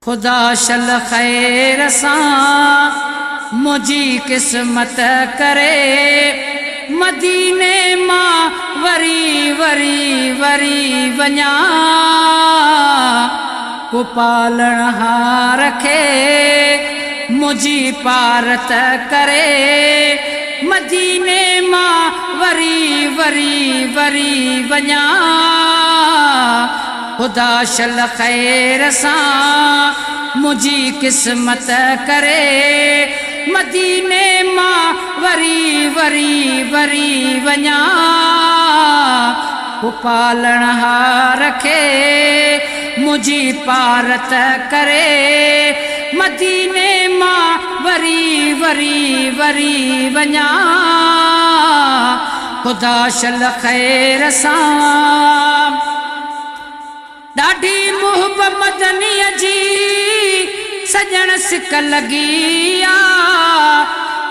खुदा शल खैर सां मुझी किस्मत करे मदीने मां वरी वरी वरी वञा को पालण हां रखे मुझी पारत करे मदीने मां वरी वरी वरी वञा खुदा शल खैर सां मुझी किस्मत करे मदीने मां वरी वरी वरी वञा को पालण हां रखे मुझी पारत करे मदीने मां वरी वरी वरी वञा खुदा शल खैर सां ॾाढी मुहब मदनीअ जी सजण सिक लगी आ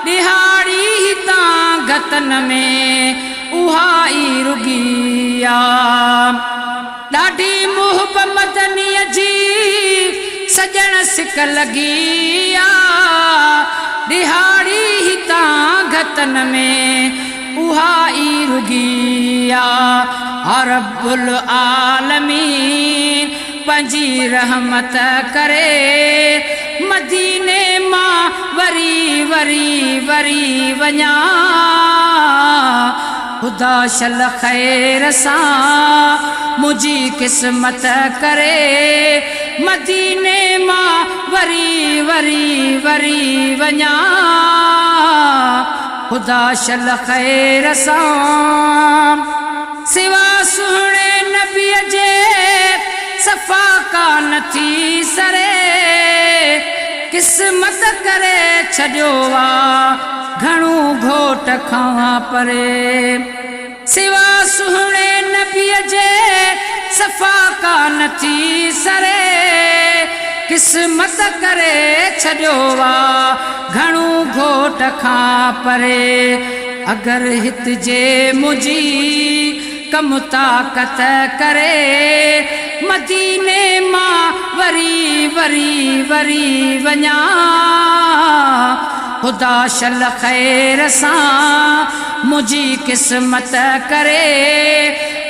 दिहाड़ी हितां गतन में उहा ई रुगी आ ॾाढी मुहब मदनीअ जी सजण सिक लगी आ दिहाड़ी हितां गतन में उहा ई रुगी आ रब्बुल आलमीन पंजी रहमत करे मदीने मां वरी वरी वरी वञा खुदा शल खैर सां मुझी किस्मत करे मदीने मां वरी वरी वरी वञा खुदा शल खैर सां सिवा सुहिणे नबीअ जे सफ़ा कान थी सरे किस्मत करे छॾियो आ घणो घोट खां परे सिवा सुहिणे नबीअ जे सफ़ा कान थी सरे किस्मत करे छॾियो आ घणो घोट खां परे अगर हित जे मुझी कम ताकत करे मदीने मां वरी वरी वरी वञा खुदा शल खैर सां मुझी किस्मत करे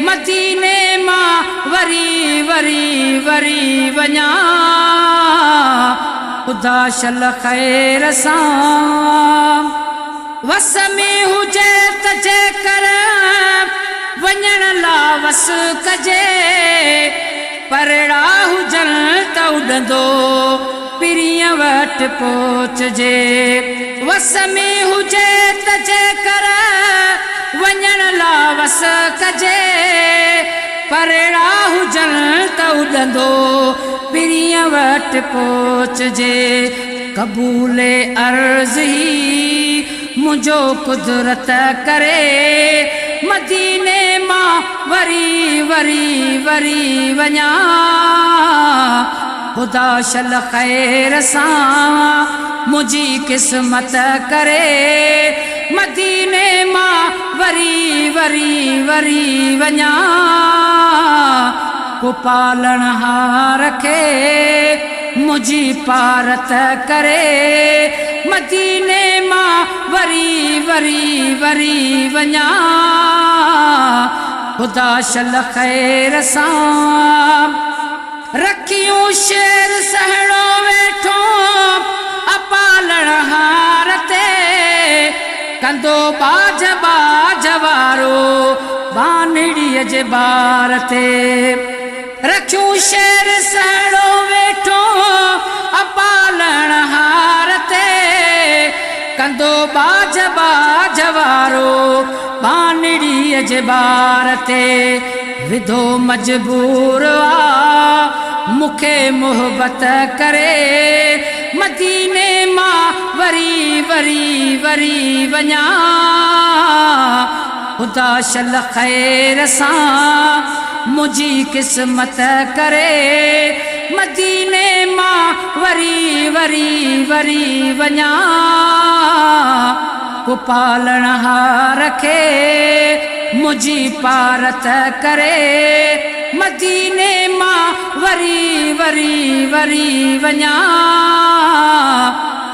मदीने मां वरी वरी वरी वञा खुदा शल खैर सां वस में हुजे त जेकर वञण ला वस कजे परड़ा हुजनि त उॾंदो पिरीअ वटि पहुचजे वस में हुजे त जेकर वञण ला वस कजे परड़ा हुजनि त उॾंदो पिरीअ वटि पहुचजे क़बूले अर्ज़ ही मुझो कुदरत करे मदीने मां वरी वरी वरी वञा खुदा शल खैर सां मुझी किस्मत करे मदीने मां वरी वरी वरी वञा को पालण हां रखे मुझी पारत करे मदीने मां वरी वरी वरी वञा खुदा शल खैर सां रखियूं शेर सहणो वेठो अपालण हार ते कंदो बाज बाज वारो बानड़ीअ जे बार ते रखियूं शेर सहणो वेठो अपालण हार ते कंदो बाज बाज वारो बानड़ीअ जे बार ते विधो मजबूर आ मूंखे मोहबत करे मदीने मां वरी वरी वरी वञा खुदा शल खैर सां मुझी किस्मत करे मदीने मां वरी वरी वरी वञा को पालण हां रखे मुझी पारत करे मदीने मां वरी वरी वरी वञा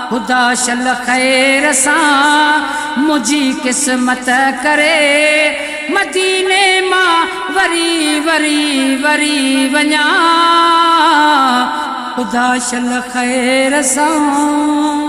खुदा शल खैर सां मुझी किस्मत करे मदीने मां वरी वरी वरी वञा खुदा शल खैर सां।